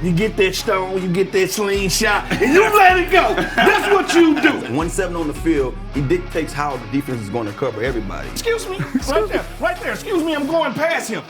You get that stone, you get that slingshot, and you let it go. That's what you do. 1-7 on the field, he dictates how the defense is going to cover everybody. Excuse me, right there. Excuse me, I'm going past him.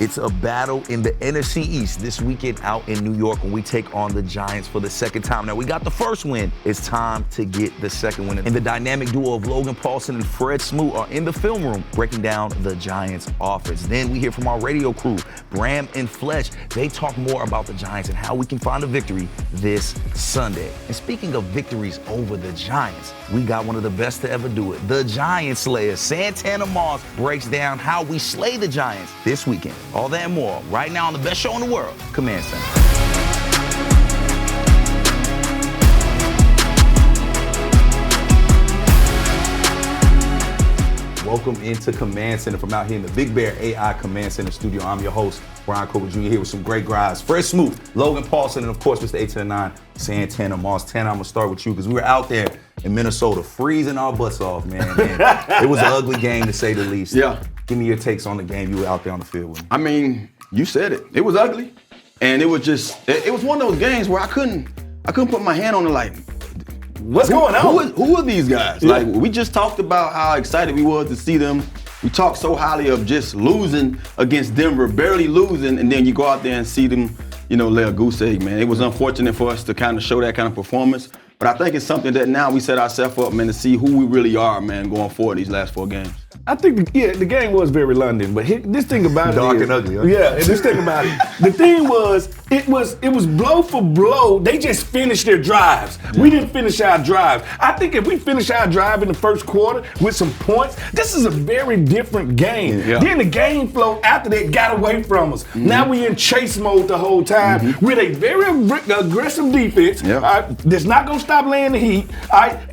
It's a battle in the NFC East this weekend out in New York when we take on the Giants for the second time. Now, we got the first win. It's time to get the second win. And the dynamic duo of Logan Paulson and Fred Smoot are in the film room breaking down the Giants' offense. Then we hear from our radio crew, Bram and Fletch. They talk more about the Giants and how we can find a victory this Sunday. And speaking of victories over the Giants, we got one of the best to ever do it. The Giant Slayer, Santana Moss, breaks down how we slay the Giants this weekend. All that and more right now on the best show in the world, Command Center. Welcome into Command Center from out here in the Big Bear AI Command Center studio. I'm your host, Brian Colbert Jr. here with some great guys. Fred Smoot, Logan Paulson, and of course, Mr. 8 to the 9, Santana Moss. Tana, I'm gonna start with you because we were out there in Minnesota freezing our butts off, man. It was an ugly game to say the least. Yeah. Give me your takes on the game. You were out there on the field with me. I mean, you said it. It was ugly, and it was one of those games where I couldn't put my hand on it. Like, what's going on? Who are these guys? Yeah. Like, we just talked about how excited we were to see them. We talked so highly of just losing against Denver, barely losing, and then you go out there and see them, lay a goose egg, man. It was unfortunate for us to kind of show that kind of performance, but I think it's something that now we set ourselves up, man, to see who we really are, man, going forward these last 4 games. I think, the game was very London, but this thing about Dark it is, and ugly, huh? Yeah, and this thing about it, the thing was, it was blow for blow. They just finished their drives. Yeah. We didn't finish our drive. I think if we finish our drive in the first quarter with some points, this is a very different game. Yeah. Then the game flow after that got away from us. Mm-hmm. Now we in chase mode the whole time with a very aggressive defense that's not going to stop laying the heat.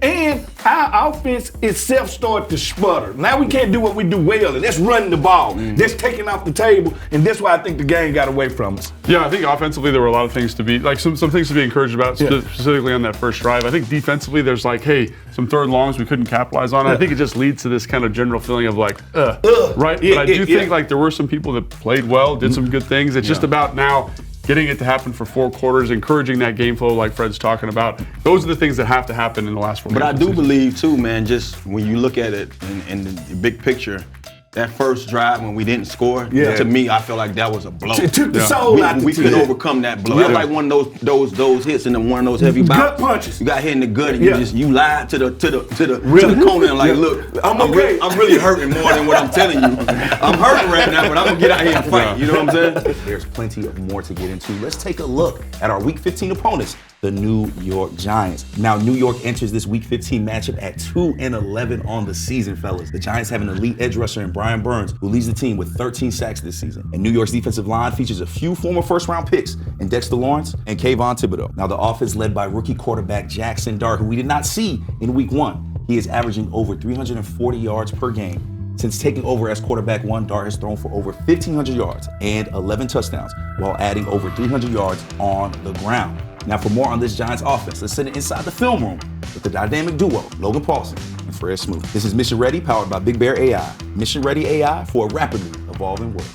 And our offense itself started to sputter. Now we can't do what we do well, and that's running the ball. That's taking off the table, and that's why I think the game got away from us. Yeah, I think offensively there were a lot of things to be, like some things to be encouraged about, specifically on that first drive. I think defensively there's some third and longs we couldn't capitalize on. I think it just leads to this kind of general feeling of right? But I do think there were some people that played well, did some good things. It's just about now getting it to happen for 4 quarters, encouraging that game flow like Fred's talking about. Those are the things that have to happen in the last 4 games. But I do believe too, man, just when you look at it in the big picture, that first drive when we didn't score, to me, I feel like that was a blow. It took the soul out the We couldn't overcome that blow. That's like one of those hits and one of those heavy gut punches. You got hit in the gut and you lied to the corner and like, look, I'm really hurting more than what I'm telling you. I'm hurting right now, but I'm gonna get out here and fight. You know what I'm saying? There's plenty of more to get into. Let's take a look at our Week 15 opponents, the New York Giants. Now, New York enters this Week 15 matchup at 2-11 on the season, fellas. The Giants have an elite edge rusher in Brian Burns, who leads the team with 13 sacks this season. And New York's defensive line features a few former first-round picks in Dexter Lawrence and Kayvon Thibodeau. Now, the offense led by rookie quarterback Jackson Dart, who we did not see in Week 1. He is averaging over 340 yards per game. Since taking over as quarterback 1, Dart has thrown for over 1,500 yards and 11 touchdowns, while adding over 300 yards on the ground. Now, for more on this Giants offense, let's send it inside the film room with the dynamic duo, Logan Paulson and Fred Smoot. This is Mission Ready, powered by Big Bear AI. Mission Ready AI for a rapidly evolving world.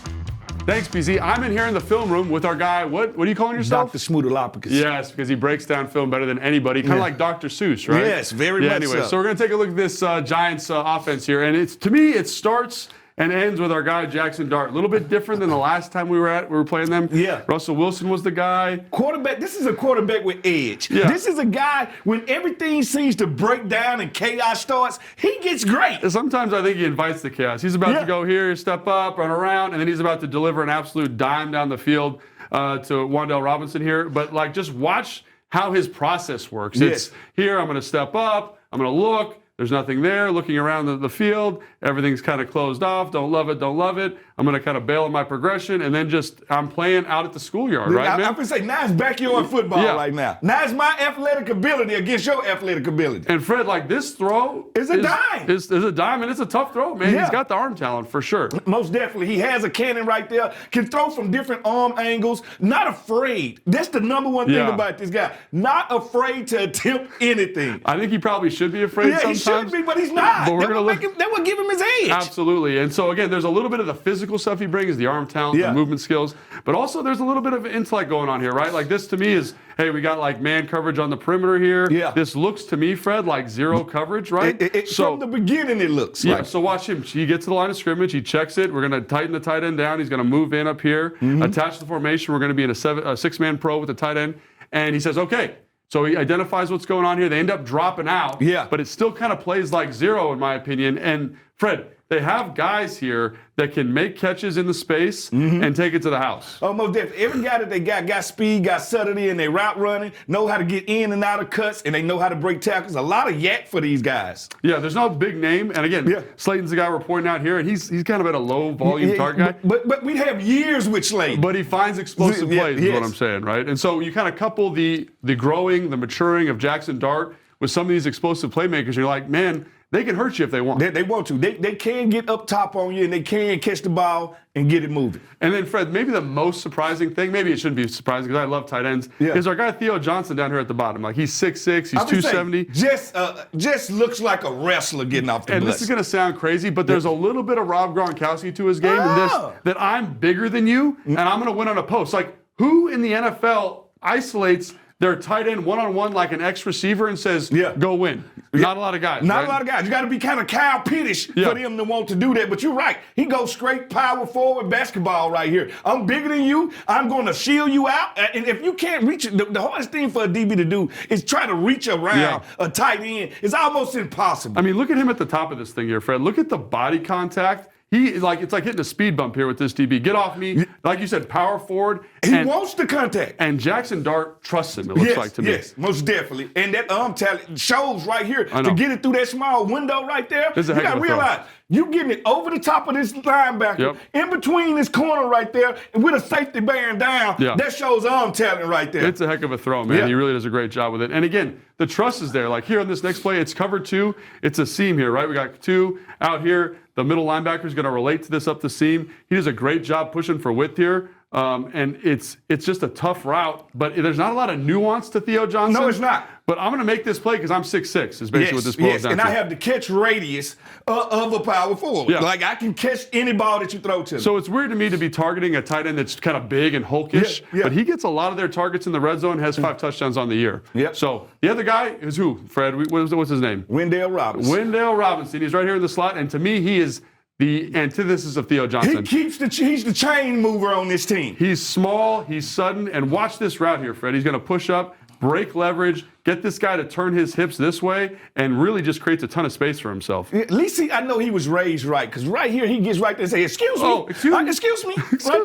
Thanks, BZ. I'm in here in the film room with our guy, what are you calling yourself? Dr. Smootolopicus. Yes, because he breaks down film better than anybody, kind of like Dr. Seuss, right? Yes, very much anyway, so we're going to take a look at this Giants offense here, and to me, it starts and ends with our guy Jackson Dart. A little bit different than the last time we were playing them. Yeah. Russell Wilson was the guy. Quarterback, this is a quarterback with edge. Yeah. This is a guy, when everything seems to break down and chaos starts, he gets great. Sometimes I think he invites the chaos. He's about to go here, step up, run around, and then he's about to deliver an absolute dime down the field to Wan'Dale Robinson here. But just watch how his process works. It's here, I'm going to step up, I'm going to look. There's nothing there. Looking around the field, everything's kind of closed off. Don't love it. I'm going to kind of bail on my progression, and then I'm playing out at the schoolyard, right, man? I'm going to say, now it's backyard football right now. Now it's my athletic ability against your athletic ability. And Fred, this throw is a dime. Is a dime, and it's a tough throw, man. He's got the arm talent for sure. Most definitely. He has a cannon right there, can throw from different arm angles, not afraid. That's the number one thing about this guy. Not afraid to attempt anything. I think he probably should be afraid sometimes. He should be, but he's not. But That would give him his edge. Absolutely. And so, again, there's a little bit of the physical physical stuff he brings, the arm talent, Yeah. the movement skills, but also there's a little bit of intellect going on here, right? Like this to me is, hey, we got like man coverage on the perimeter here. Yeah. This looks to me, Fred, like zero coverage, right? From the beginning, it looks Yeah, like. so watch him. He gets to the line of scrimmage. He checks it. We're going to tighten the tight end down. He's going to move in up here, attach the formation. We're going to be in a six-man pro with the tight end. And he says, okay. So he identifies what's going on here. They end up dropping out. Yeah. But it still kind of plays like zero, in my opinion. And Fred, they have guys here that can make catches in the space and take it to the house. Oh, most definitely. Every guy that they got speed, got subtlety, and they route running, know how to get in and out of cuts, and they know how to break tackles. A lot of yak for these guys. Yeah, there's no big name. And again, Slayton's the guy we're pointing out here, and he's kind of at a low volume target guy. But we have years with Slayton. But he finds explosive plays, is what yes. I'm saying, right? And so you kind of couple the growing, the maturing of Jackson Dart with some of these explosive playmakers. You're like, man, they can hurt you if they want. They want to. They can get up top on you, and they can catch the ball and get it moving. And then, Fred, maybe the most surprising thing, maybe it shouldn't be surprising because I love tight ends, is our guy Theo Johnson down here at the bottom. Like, he's 6'6", he's 270. Just looks like a wrestler getting off the And bus. this is going to sound crazy, but there's a little bit of Rob Gronkowski to his game in this, that I'm bigger than you, and I'm going to win on a post. Like, who in the NFL isolates their tight end one-on-one like an ex-receiver and says, go win? Not a lot of guys. Not a lot of guys. You got to be kind of Kyle Pittish for them to want to do that. But you're right. He goes straight power forward basketball right here. I'm bigger than you. I'm going to shield you out. And if you can't reach it, the hardest thing for a DB to do is try to reach around a tight end. It's almost impossible. I mean, look at him at the top of this thing here, Fred. Look at the body contact. It's like hitting a speed bump here with this DB. Get off me. Like you said, power forward. He wants the contact. And Jackson Dart trusts him, it looks like to me. Yes, most definitely. And that arm talent shows right here to get it through that small window right there. This is a you heck got to of a throw. realize, you getting it over the top of this linebacker, in between this corner right there, and with a safety bearing down. That shows arm talent right there. It's a heck of a throw, man. He really does a great job with it. And again, the trust is there. Like here on this next play, it's cover two. It's a seam here, right? We got two out here. The middle linebacker is going to relate to this up the seam. He does a great job pushing for width here. And it's just a tough route, but there's not a lot of nuance to Theo Johnson. No, it's not. But I'm going to make this play because I'm 6'6", is basically what this boils down and to. I have the catch radius of a power forward. Like, I can catch any ball that you throw to me. So it's weird to me to be targeting a tight end that's kind of big and hulkish, but he gets a lot of their targets in the red zone, has 5 touchdowns on the year. So the other guy is who, Fred? What's his name? Wendell Robinson. Wendell Robinson. He's right here in the slot, and to me, he is the antithesis of Theo Johnson. He's the chain mover on this team. He's small, he's sudden, and watch this route here, Fred. He's going to push up, break leverage, get this guy to turn his hips this way, and really just creates a ton of space for himself. At least I know he was raised right, because right here he gets right there and say, excuse me. Oh, excuse me. Excuse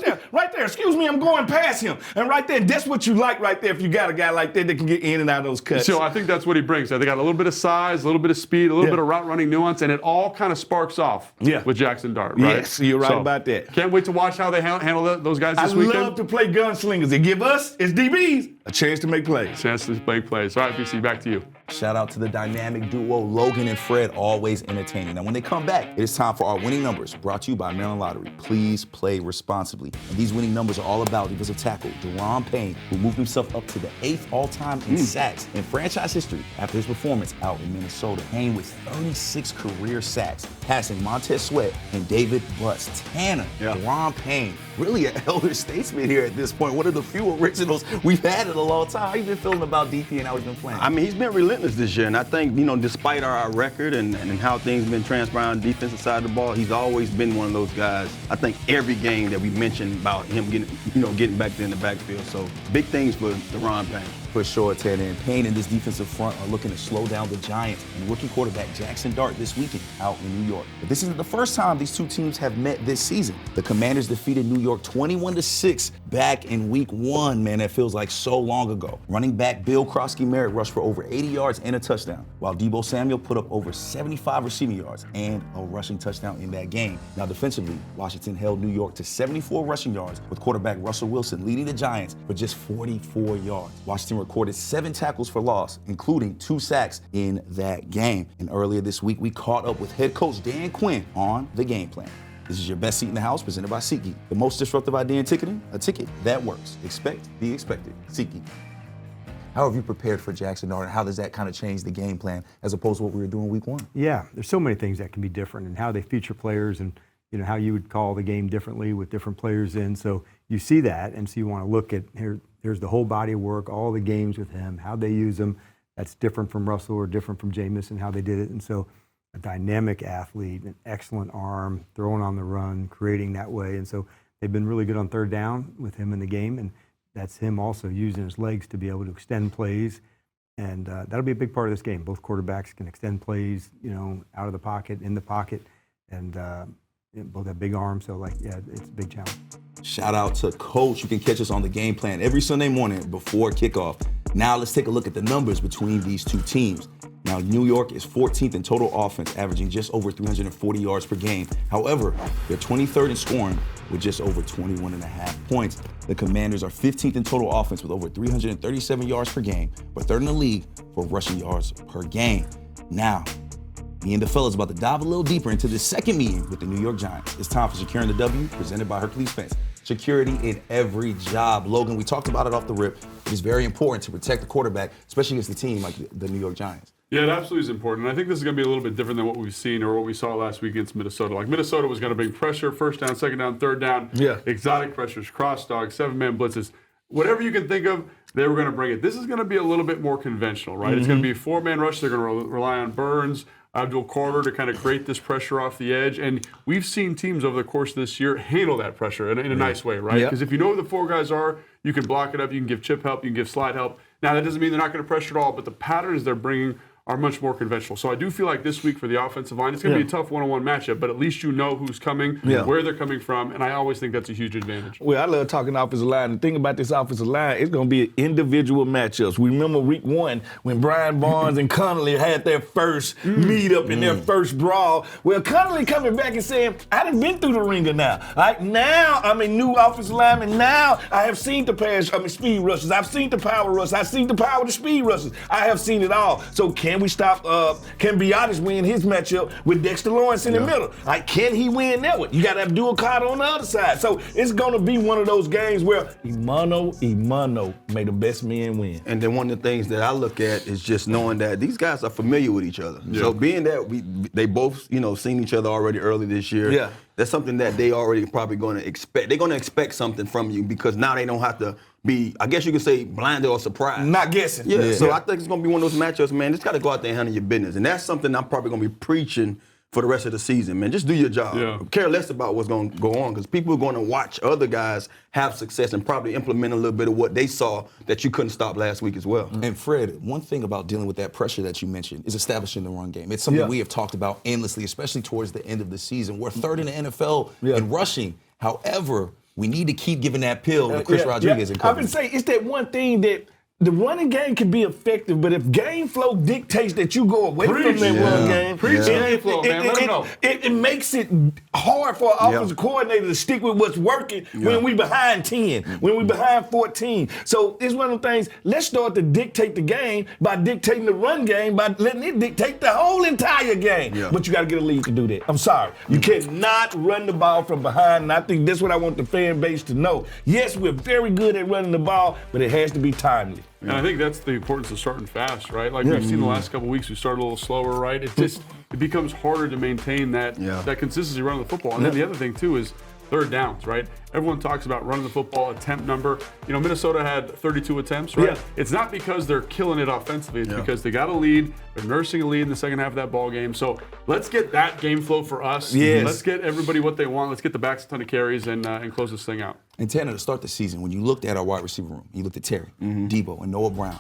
me. Right there. Excuse me, I'm going past him. And right there, that's what you like right there if you got a guy like that that can get in and out of those cuts. So I think that's what he brings. They got a little bit of size, a little bit of speed, a little bit of route running nuance, and it all kind of sparks off with Jackson Dart, right? Yes, you're right about that. Can't wait to watch how they handle those guys this weekend. I love to play gunslingers. They give us, as DBs, a chance to make plays. Chance to make plays. All right, BC, back to you. Shout out to the dynamic duo Logan and Fred, always entertaining. Now, when they come back, it is time for our winning numbers, brought to you by Maryland Lottery. Please play responsibly. And these winning numbers are all about defensive tackle Deron Payne, who moved himself up to the 8th all-time in sacks in franchise history after his performance out in Minnesota. Payne with 36 career sacks, passing Montez Sweat and David Butts-Tanner. Deron Payne, really an elder statesman here at this point. One of the few originals we've had in a long time. How you been feeling about DP and how he's been playing? I mean, he's been relentless this year, and I think, despite our record and how things have been transpiring on the defensive side of the ball, he's always been one of those guys. I think every game that we mentioned about him getting back there in the backfield. So big things for Deron Payne. For sure, Ted. And Payne and this defensive front are looking to slow down the Giants and rookie quarterback Jackson Dart this weekend out in New York. But this isn't the first time these two teams have met this season. The Commanders defeated New York 21-6 back in week 1. Man, that feels like so long ago. Running back Bill Krosky-Merritt rushed for over 80 yards and a touchdown, while Deebo Samuel put up over 75 receiving yards and a rushing touchdown in that game. Now, defensively, Washington held New York to 74 rushing yards, with quarterback Russell Wilson leading the Giants for just 44 yards. Washington recorded 7 tackles for loss, including 2 sacks in that game. And earlier this week, we caught up with head coach Dan Quinn on the game plan. This is your best seat in the house, presented by SeatGeek. The most disruptive idea in ticketing, a ticket that works. Expect the expected. SeatGeek. How have you prepared for Jackson Dart, and how does that kind of change the game plan as opposed to what we were doing week 1? Yeah, there's so many things that can be different, and how they feature players and how you would call the game differently with different players in. So you see that, and so you want to look at here's the whole body of work, all the games with him, how they use them. That's different from Russell or different from Jameis and how they did it. And so a dynamic athlete, an excellent arm, throwing on the run, creating that way. And so they've been really good on third down with him in the game, and that's him also using his legs to be able to extend plays. And that'll be a big part of this game. Both quarterbacks can extend plays, out of the pocket, in the pocket, and both have big arms. So, it's a big challenge. Shout out to Coach. You can catch us on the game plan every Sunday morning before kickoff. Now let's take a look at the numbers between these two teams. Now, New York is 14th in total offense, averaging just over 340 yards per game. However, they're 23rd in scoring with just over 21.5 points. The Commanders are 15th in total offense with over 337 yards per game, but third in the league for rushing yards per game. Now, me and the fellas about to dive a little deeper into the second meeting with the New York Giants. It's time for Securing the W, presented by Hercules Fence. Security in every job. Logan, we talked about it off the rip. It is very important to protect the quarterback, especially against a team like the New York Giants. Yeah, it absolutely is important. And I think this is going to be a little bit different than what we've seen or what we saw last week against Minnesota. Like Minnesota was going to bring pressure, first down, second down, third down, exotic pressures, cross dogs, 7-man blitzes. Whatever you can think of, they were going to bring it. This is going to be a little bit more conventional, right? Mm-hmm. It's going to be a 4-man rush. They're going to rely on Burns, Abdul Carter to kind of create this pressure off the edge. And we've seen teams over the course of this year handle that pressure in a nice way, right? Because if you know who the 4 guys are, you can block it up, you can give chip help, you can give slide help. Now, that doesn't mean they're not going to pressure at all, but the patterns they're bringing are much more conventional. So I do feel like this week for the offensive line, it's going to be a tough one-on-one matchup, but at least you know who's coming, where they're coming from, and I always think that's a huge advantage. Well, I love talking offensive line. The thing about this offensive line, it's going to be individual matchups. We remember week 1 when Brian Barnes and Connolly had their first meet-up in their first brawl. Well, Connolly coming back and saying, I done been through the ringer now. Like now, I'm a new offensive lineman. Now I have seen the speed rushes. I've seen the power rushes. I've seen the power of the speed rushes. I have seen it all. So can we stop, can Biotis win his matchup with Dexter Lawrence in the middle? Like, can he win that one? You got to have Abdul Carter on the other side. So it's going to be one of those games where Imano may the best men win. And then one of the things that I look at is just knowing that these guys are familiar with each other. So being that they both, seen each other already early this year, that's something that they already probably going to expect. They're going to expect something from you because now they don't have to be, I guess you could say, blinded or surprised. Not guessing. So I think it's going to be one of those matchups, man. Just got to go out there and handle your business. And that's something I'm probably going to be preaching for the rest of the season, man. Just do your job. Care less about what's going to go on because people are going to watch other guys have success and probably implement a little bit of what they saw that you couldn't stop last week as well. And Fred, one thing about dealing with that pressure that you mentioned is establishing the run game. It's something we have talked about endlessly, especially towards the end of the season. We're third in the NFL in rushing. However, we need to keep giving that pill to Chris Rodriguez and company. I've been saying it's that one thing that the running game can be effective, but if game flow dictates that you go away from that run game, it makes it hard for an offensive coordinator to stick with what's working when we behind 10, when we behind 14. So it's one of the things, let's start to dictate the game by dictating the run game, by letting it dictate the whole entire game. But you got to get a lead to do that. I'm sorry. You cannot run the ball from behind, and I think that's what I want the fan base to know. Yes, we're very good at running the ball, but it has to be timely. And I think that's the importance of starting fast, right? Like we've seen the last couple of weeks, we started a little slower, right? It becomes harder to maintain that consistency running the football. And then the other thing too is third downs, right? Everyone talks about running the football attempt number. Minnesota had 32 attempts, right? It's not because they're killing it offensively. It's because they got a lead. They're nursing a lead in the second half of that ball game. So let's get that game flow for us. Let's get everybody what they want. Let's get the backs a ton of carries and close this thing out. And Tanner, to start the season, when you looked at our wide receiver room, you looked at Terry, Debo, and Noah Brown.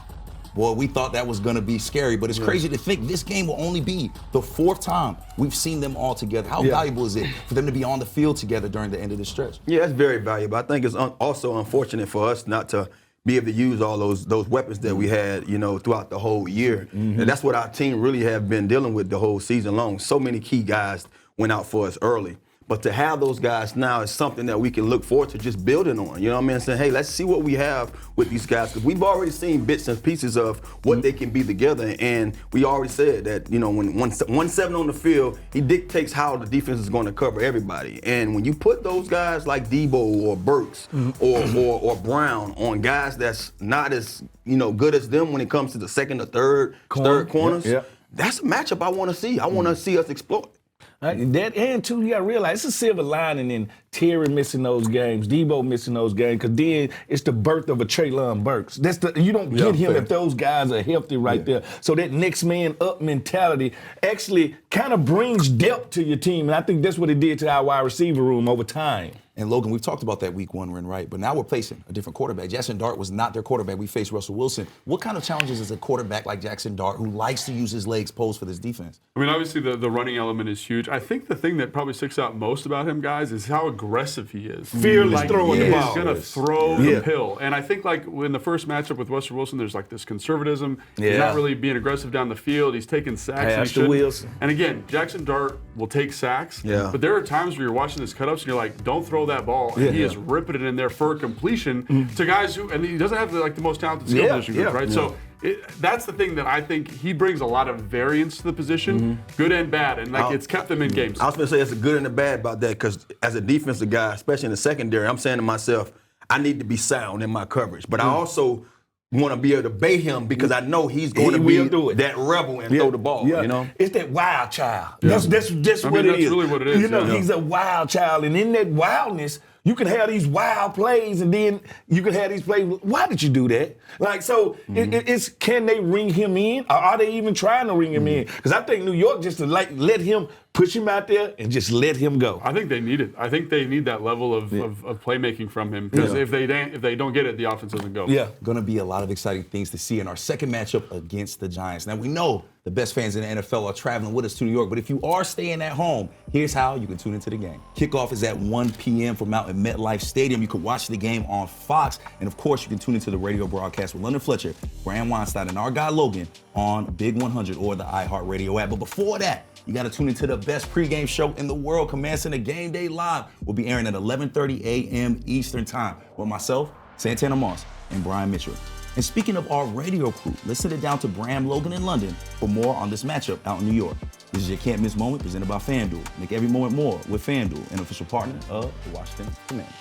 Boy, we thought that was going to be scary, but it's crazy to think this game will only be the 4th time we've seen them all together. How valuable is it for them to be on the field together during the end of the stretch? Yeah, that's very valuable. I think it's also unfortunate for us not to be able to use all those weapons that we had, throughout the whole year. And that's what our team really have been dealing with the whole season long. So many key guys went out for us early. But to have those guys now is something that we can look forward to just building on. You know what I mean? Saying, hey, let's see what we have with these guys. Because we've already seen bits and pieces of what they can be together. And we already said that, when 1-7 on the field, he dictates how the defense is going to cover everybody. And when you put those guys like Debo or Burks or Brown on guys that's not as, good as them when it comes to the second or third corners, that's a matchup I want to see. I want to see us explore. That and too, you gotta realize it's a silver lining in Terry missing those games, Debo missing those games, because then it's the birth of a Treylon Burks. You don't get him if those guys are healthy there. So that next man up mentality actually kind of brings depth to your team, and I think that's what it did to our wide receiver room over time. And Logan, we've talked about that week 1 win, right? But now we're facing a different quarterback. Jackson Dart was not their quarterback. We faced Russell Wilson. What kind of challenges is a quarterback like Jackson Dart, who likes to use his legs, pose for this defense? I mean, obviously the running element is huge. I think the thing that probably sticks out most about him, guys, is how aggressive he is. Fearless throwing the ball. He's going to throw the pill. And I think like in the first matchup with Russell Wilson, there's like this conservatism. He's not really being aggressive down the field. He's taking sacks. And again, Jackson Dart will take sacks. Yeah. But there are times where you're watching his cutups and you're like, don't throw that ball. And he is ripping it in there for completion to guys who, and he doesn't have the most talented skill position group, right? So that's the thing that I think he brings a lot of variance to the position, good and bad, and it's kept them in games. I was going to say it's a good and a bad about that, because as a defensive guy, especially in the secondary, I'm saying to myself, I need to be sound in my coverage, but I also want to be able to bait him because I know he's going to be that rebel and throw the ball. You know, it's that wild child. That's what it is. That's really what it is. You know, he's a wild child, and in that wildness, you can have these wild plays, and then you can have these plays. Why did you do that? It's can they ring him in, or are they even trying to ring him in? Because I think New York just to let him push him out there and just let him go. I think they need it. I think they need that level of playmaking from him, because if they don't get it, the offense doesn't go. Yeah, going to be a lot of exciting things to see in our second matchup against the Giants. Now we know the best fans in the NFL are traveling with us to New York, but if you are staying at home, here's how you can tune into the game. Kickoff is at 1 p.m. from out at MetLife Stadium. You can watch the game on Fox, and of course, you can tune into the radio broadcast with London Fletcher, Graham Weinstein, and our guy Logan on Big 100 or the iHeartRadio app. But before that, you got to tune into the best pregame show in the world, Command Center Game Day Live. Will be airing at 11:30 a.m. Eastern Time with myself, Santana Moss, and Brian Mitchell. And speaking of our radio crew, let's sit it down to Bram, Logan, and London for more on this matchup out in New York. This is your can't miss moment presented by FanDuel. Make every moment more with FanDuel, an official partner of the Washington Commanders.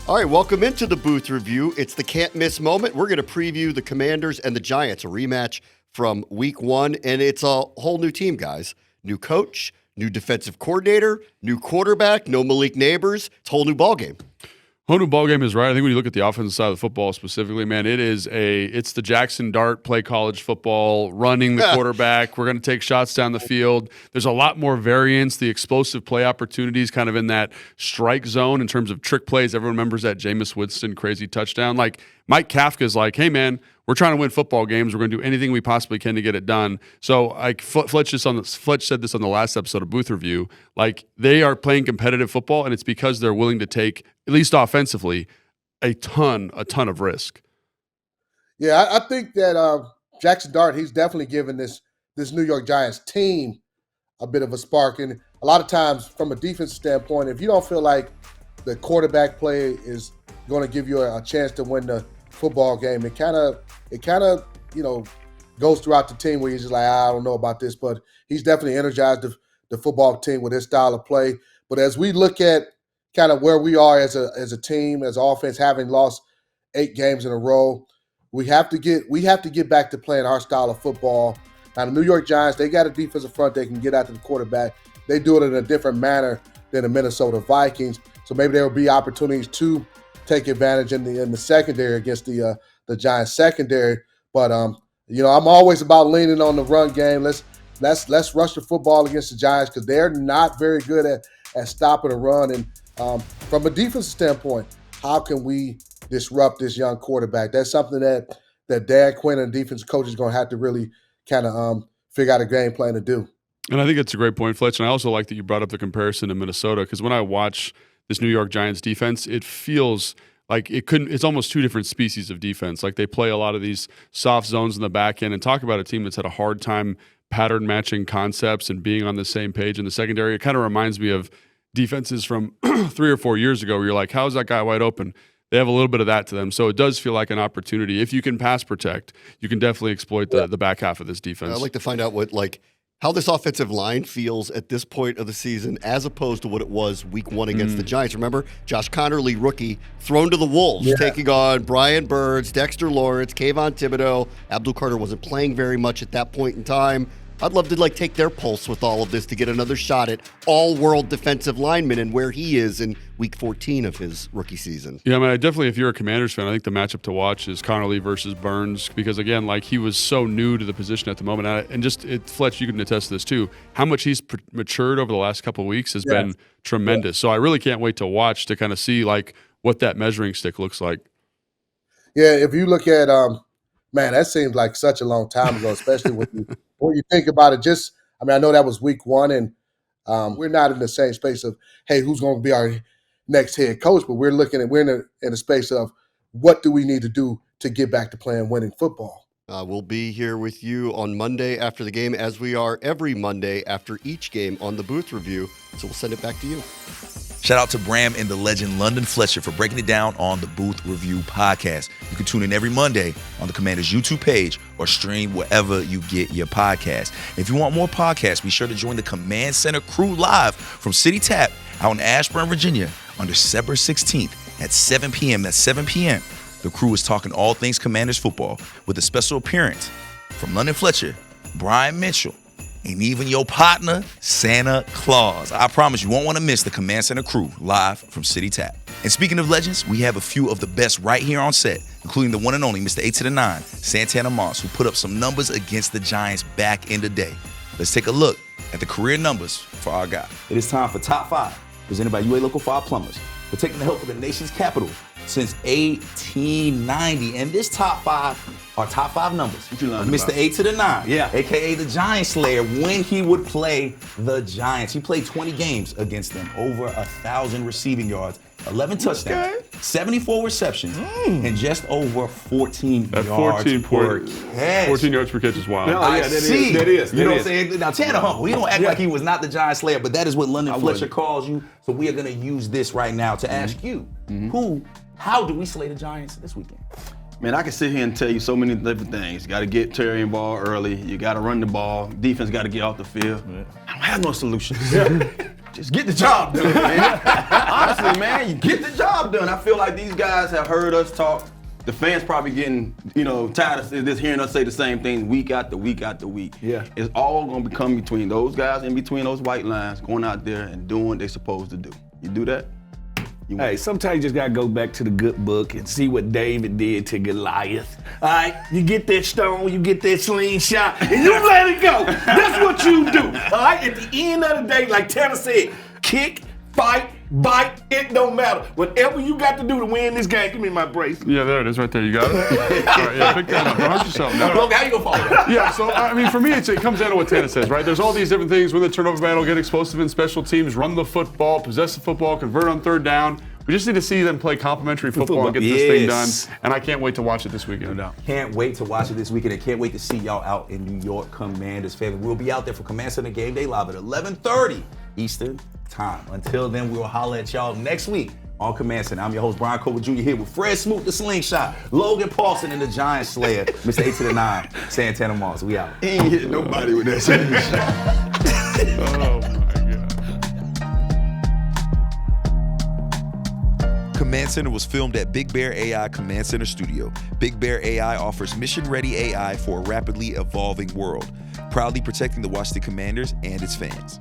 All right, welcome into the booth review. It's the can't miss moment. We're going to preview the Commanders and the Giants, a rematch from week 1, and it's a whole new team, guys. New coach, new defensive coordinator, new quarterback, no Malik Neighbors. It's a whole new ballgame. Whole new ballgame is right. I think when you look at the offensive side of the football specifically, man, it's the Jackson Dart play college football, running the quarterback. We're going to take shots down the field. There's a lot more variance, the explosive play opportunities kind of in that strike zone in terms of trick plays. Everyone remembers that Jameis Winston crazy touchdown. Like Mike Kafka's like, hey, man, we're trying to win football games. We're going to do anything we possibly can to get it done. So, like Fletch said this on the last episode of Booth Review. Like they are playing competitive football, and it's because they're willing to take, at least offensively, a ton of risk. Yeah, I think that Jackson Dart, he's definitely given this New York Giants team a bit of a spark. And a lot of times, from a defensive standpoint, if you don't feel like the quarterback play is going to give you a chance to win the football game, it kind of goes throughout the team where you're just like, I don't know about this, but he's definitely energized the football team with his style of play. But as we look at kind of where we are as a team, as offense, having lost 8 games in a row, we have to get back to playing our style of football. Now the New York Giants, they got a defensive front they can get after the quarterback. They do it in a different manner than the Minnesota Vikings. So maybe there will be opportunities to take advantage in the secondary against the Giants secondary. But I'm always about leaning on the run game. Let's rush the football against the Giants because they're not very good at stopping the run. And from a defensive standpoint, how can we disrupt this young quarterback? That's something that Dan Quinn and defensive coach is going to have to really kind of figure out a game plan to do. And I think it's a great point, Fletch. And I also like that you brought up the comparison to Minnesota, because when I watch this New York Giants defense, it feels like it's almost 2 different species of defense. Like they play a lot of these soft zones in the back end, and talk about a team that's had a hard time pattern matching concepts and being on the same page in the secondary. It kind of reminds me of defenses from 3 or 4 years ago where you're like, how is that guy wide open? They have a little bit of that to them. So it does feel like an opportunity. If you can pass protect, you can definitely exploit the back half of this defense. I'd like to find out how this offensive line feels at this point of the season as opposed to what it was week 1 against the Giants. Remember, Josh Connerly, rookie, thrown to the Wolves, taking on Brian Burns, Dexter Lawrence, Kayvon Thibodeau. Abdul Carter wasn't playing very much at that point in time. I'd love to take their pulse with all of this to get another shot at all-world defensive lineman and where he is in week 14 of his rookie season. Yeah, I mean, definitely, if you're a Commanders fan, I think the matchup to watch is Connerly versus Burns because, again, he was so new to the position at the moment. And Fletch, you can attest to this too, how much he's matured over the last couple of weeks has been tremendous. So I really can't wait to watch to kind of see, what that measuring stick looks like. Yeah, if you look at, man, that seems like such a long time ago, especially when you think about it. I know that was week 1, and we're not in the same space of, hey, who's going to be our next head coach? But we're in a space of what do we need to do to get back to playing winning football. We'll be here with you on Monday after the game, as we are every Monday after each game on the Booth Review. So we'll send it back to you. Shout out to Bram and the legend London Fletcher for breaking it down on the Booth Review podcast. You can tune in every Monday on the Commanders YouTube page or stream wherever you get your podcast. If you want more podcasts, be sure to join the Command Center crew live from City Tap out in Ashburn, Virginia on December 16th at 7 p.m. That's 7 p.m. The crew is talking all things Commanders football with a special appearance from London Fletcher, Brian Mitchell, and even your partner, Santa Claus. I promise you won't want to miss the Command Center crew live from City Tap. And speaking of legends, we have a few of the best right here on set, including the one and only Mr. 8 to the 9, Santana Moss, who put up some numbers against the Giants back in the day. Let's take a look at the career numbers for our guy. It is time for Top 5, presented by UA Local 5 Plumbers, for taking the help of the nation's capital since 1890. And this top 5 are top 5 numbers. What you learned Mr. about? 8 to the 9, Yeah. AKA the Giant Slayer, when he would play the Giants. He played 20 games against them, over 1,000 receiving yards, 11 touchdowns, 74 receptions, and just over 14 That yards 14 per point- catch. 14 yards per catch is wild. No, yeah, that is. You know what I'm saying? Now, Tanner Humble, he don't act like he was not the Giant Slayer, but that is what London Fletcher wouldn't. calls you. So we are going to use this right now to ask you, how do we slay the Giants this weekend? Man, I can sit here and tell you so many different things. You got to get Terry in ball early. You got to run the ball. Defense got to get off the field. I don't have no solutions. Just get the job done, man. Honestly, man, you get the job done. I feel like these guys have heard us talk. The fans probably getting, tired of just hearing us say the same thing week after week after week. Yeah. It's all going to become between those guys and between those white lines, going out there and doing what they're supposed to do. You do that? You win. Hey, sometimes you just gotta go back to the good book and see what David did to Goliath. All right, you get that stone, you get that slingshot, and you let it go. That's what you do. All right, at the end of the day, like Tanner said, kick, fight, bite, it don't matter. Whatever you got to do to win this game, give me my brace. Yeah, there it is right there. You got it? All right, yeah, pick that up. Don't hurt yourself now. Look, how you gonna follow that? Yeah, so I mean, for me, it comes down to what Tana says, right? There's all these different things. Win the turnover battle, get explosive in special teams, run the football, possess the football, convert on third down. We just need to see them play complimentary football and get this thing done. And I can't wait to watch it this weekend. No doubt. Can't wait to watch it this weekend and can't wait to see y'all out in New York Commanders family. We'll be out there for Command Center Game Day Live at 11:30 Eastern Time. Until then, we'll holler at y'all next week on Command Center. I'm your host, Brian Colbert Jr. here with Fred Smoot, the Slingshot, Logan Paulson, and the Giant Slayer, Mr. 8 to the 9, Santana Moss. We out. He ain't hitting nobody with that shot. Oh, my God. Command Center was filmed at Big Bear AI Command Center Studio. Big Bear AI offers mission-ready AI for a rapidly evolving world, proudly protecting the Washington Commanders and its fans.